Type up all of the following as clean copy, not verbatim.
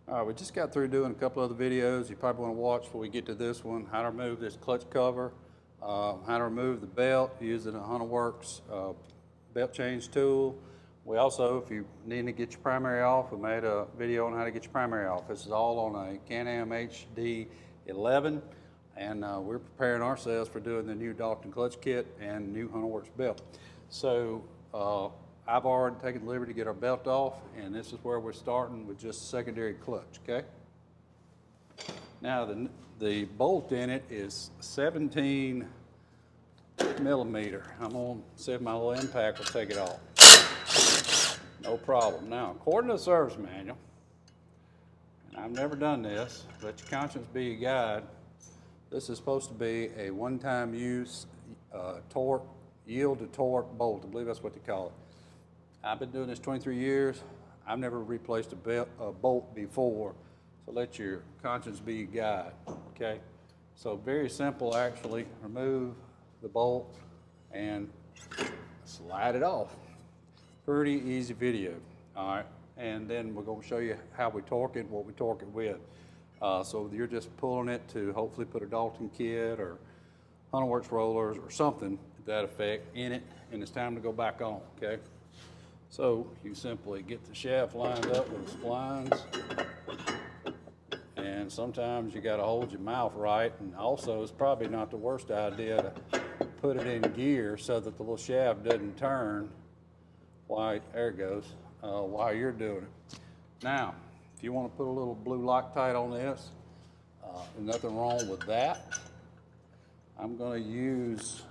All right, we just got through doing a couple other videos you probably want to watch before we get to this one. How to remove this clutch cover, how to remove the belt using a Hunterworks belt change tool. We also, if you need to get your primary off, we made a video on how to get your primary off. This is all on a Can-Am HD11, and we're preparing ourselves for doing the new Dalton clutch kit and new Hunterworks belt. So I've already taken the liberty to get our belt off, and this is where we're starting with just secondary clutch, okay? Now the bolt in it is 17 millimeter. I'm gonna see if my little impact will take it off. No problem. Now, according to the service manual, and I've never done this, let your conscience be your guide, this is supposed to be a one-time use torque, yield to torque bolt. I believe that's what they call it. I've been doing this 23 years. I've never replaced a bolt before, so let your conscience be your guide, okay? So very simple, actually. Remove the bolt and slide it off. Pretty easy video, all right? And then we're gonna show you how we torque it, what we torque it with. So you're just pulling it to hopefully put a Dalton kit or Hunterworks rollers or something to that effect in it, and it's time to go back on, okay? So you simply get the shaft lined up with the splines, and sometimes you gotta hold your mouth right, and also it's probably not the worst idea to put it in gear so that the little shaft doesn't turn while, there it goes, while you're doing it. Now, if you wanna put a little blue Loctite on this, there's nothing wrong with that. I'm gonna use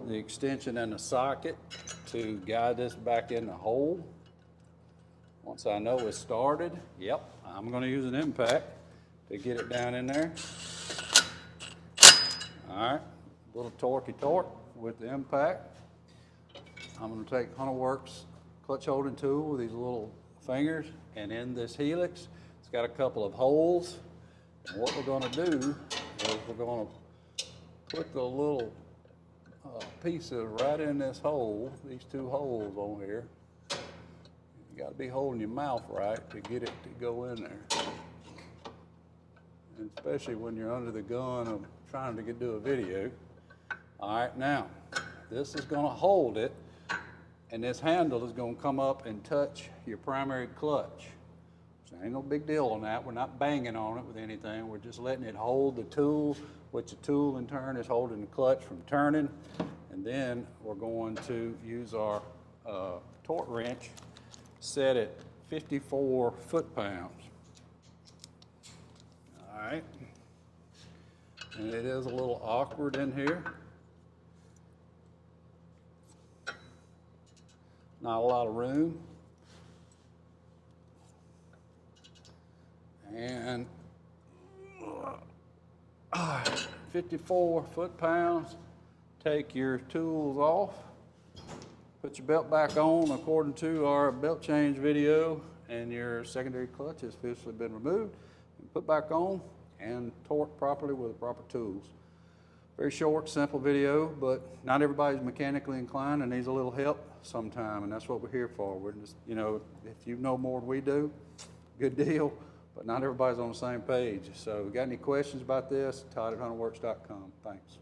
the extension and the socket to guide this back in the hole. Once I know it's started, yep, I'm gonna use an impact to get it down in there. All right, a little torquey torque with the impact. I'm gonna take Hunterworks clutch holding tool with these little fingers, and in this helix, it's got a couple of holes. And what we're gonna do is we're gonna put the little pieces right in this hole, these two holes on here. You gotta be holding your mouth right to get it to go in there. And especially when you're under the gun of trying to do a video. All right, now, this is gonna hold it, and this handle is gonna come up and touch your primary clutch. So ain't no big deal on that. We're not banging on it with anything. We're just letting it hold the tool, which the tool in turn is holding the clutch from turning. And then we're going to use our torque wrench set at 54 foot-pounds. All right. And it is a little awkward in here. Not a lot of room. And 54 foot-pounds. Take your tools off, put your belt back on according to our belt change video, and your secondary clutch has officially been removed. And put back on and torque properly with the proper tools. Very short, simple video, but not everybody's mechanically inclined and needs a little help sometime, and that's what we're here for. We're just, you know, if you know more than we do, good deal, but not everybody's on the same page. So if you got any questions about this, todd@hunterworks.com. Thanks.